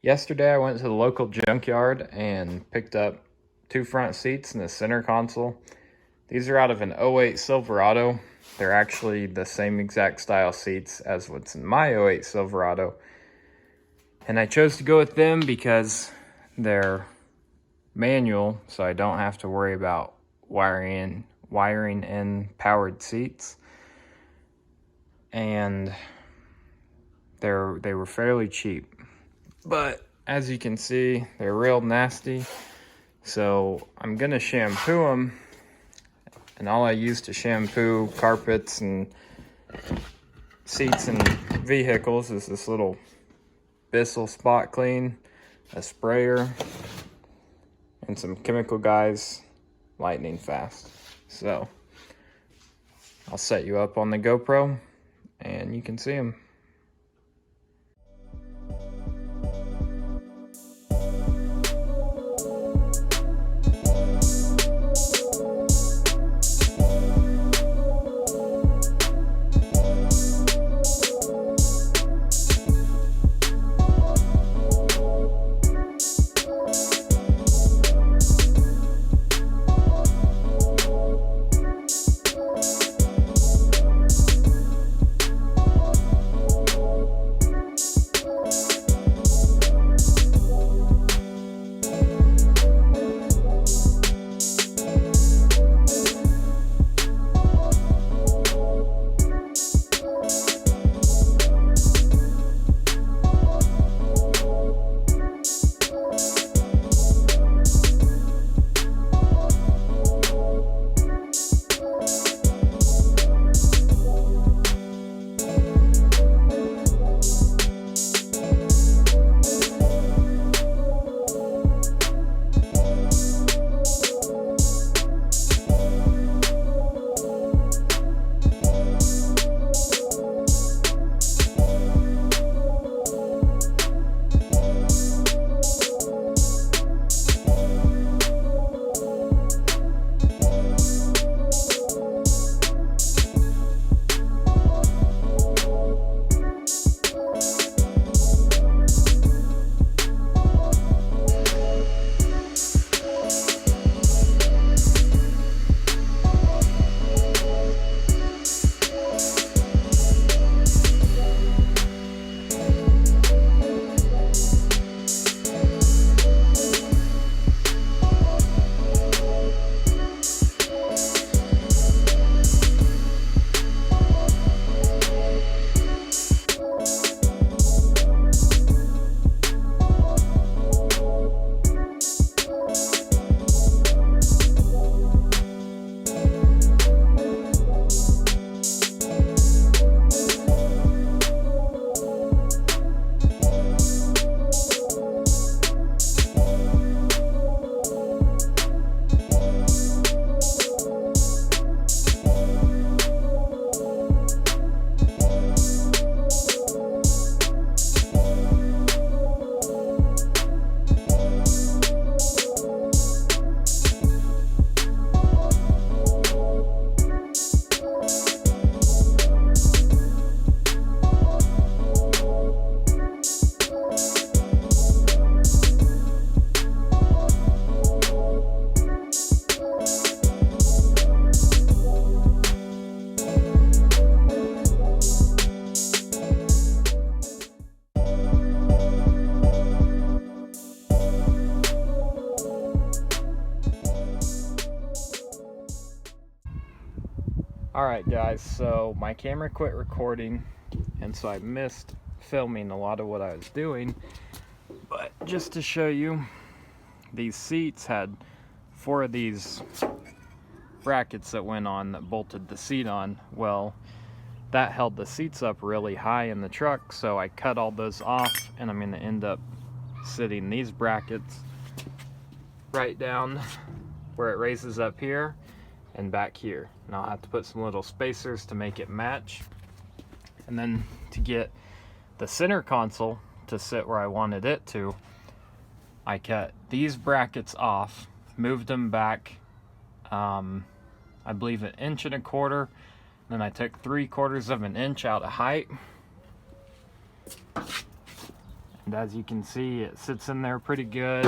Yesterday I went to the local junkyard and picked up two front seats and a center console. These are out of an '08 Silverado. They're actually the same exact style seats as what's in my '08 Silverado. And I chose to go with them because they're manual, so I don't have to worry about wiring in powered seats. And they were fairly cheap. But as you can see, they're real nasty. So I'm gonna shampoo them. And all I use to shampoo carpets and seats and vehicles is this little Bissell Spot Clean, a sprayer, and some Chemical Guys lightning fast. So I'll set you up on the GoPro and you can see them. Alright guys, so my camera quit recording and so I missed filming a lot of what I was doing, but just to show you, these seats had 4 of these brackets that went on that bolted the seat on. Well, that held the seats up really high in the truck, so I cut all those off and I'm going to end up sitting these brackets right down where it raises up here and back here. And I'll have to put some little spacers to make it match. And then to get the center console to sit where I wanted it to, I cut these brackets off, moved them back, I believe 1.25 inches. Then I took 3/4 of an inch out of height. And And as you can see, it sits in there pretty good,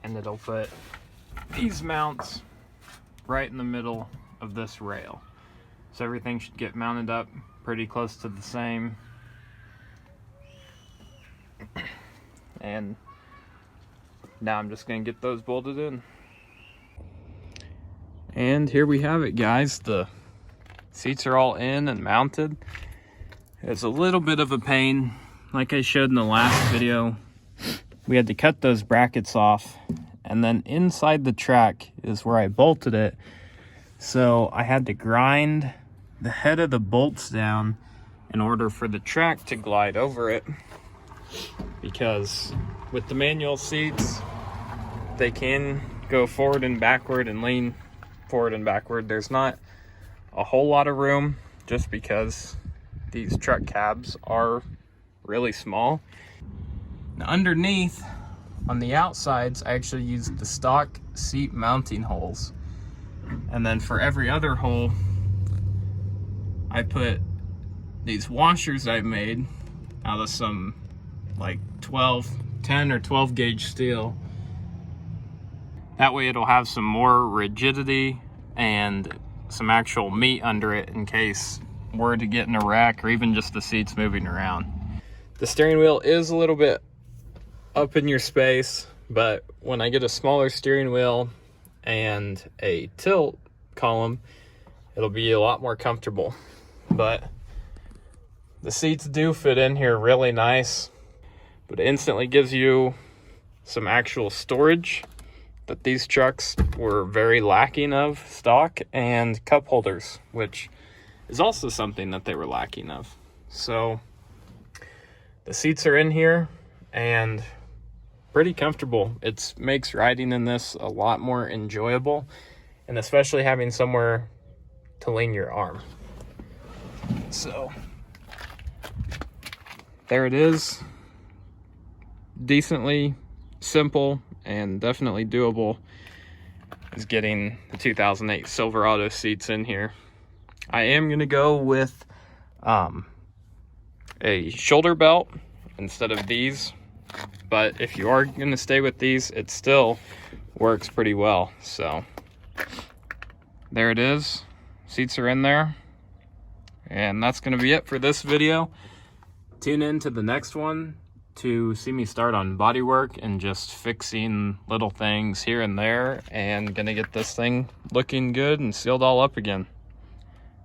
and it'll put these mounts right in the middle of this rail. So everything should get mounted up pretty close to the same. And now I'm just going to get those bolted in. And here we have it, guys. The seats are all in and mounted. It's a little bit of a pain. Like I showed in the last video, we had to cut those brackets off, and then inside the track is where I bolted it. So I had to grind the head of the bolts down in order for the track to glide over it, because with the manual seats, they can go forward and backward and lean forward and backward. There's not a whole lot of room just because these truck cabs are really small. Now underneath, on the outsides, I actually used the stock seat mounting holes. And then for every other hole, I put these washers I made out of some like 10 or 12 gauge steel. That way it'll have some more rigidity and some actual meat under it in case we're to get in a wreck or even just the seats moving around. The steering wheel is a little bit up in your space, but when I get a smaller steering wheel and a tilt column, it'll be a lot more comfortable. But the seats do fit in here really nice, but it instantly gives you some actual storage that these trucks were very lacking of stock, and cup holders, which is also something that they were lacking of. So the seats are in here and pretty comfortable. It makes riding in this a lot more enjoyable, and especially having somewhere to lean your arm. So there it is. Decently simple and definitely doable is getting the 2008 Silverado seats in here. I am going to go with a shoulder belt instead of these, but if you are going to stay with these, it still works pretty well. So there it is. Seats are in there, and that's going to be it for this video. Tune in to the next one to see me start on bodywork and just fixing little things here and there, and gonna get this thing looking good and sealed all up again.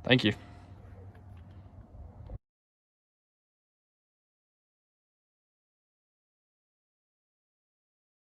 Thank you.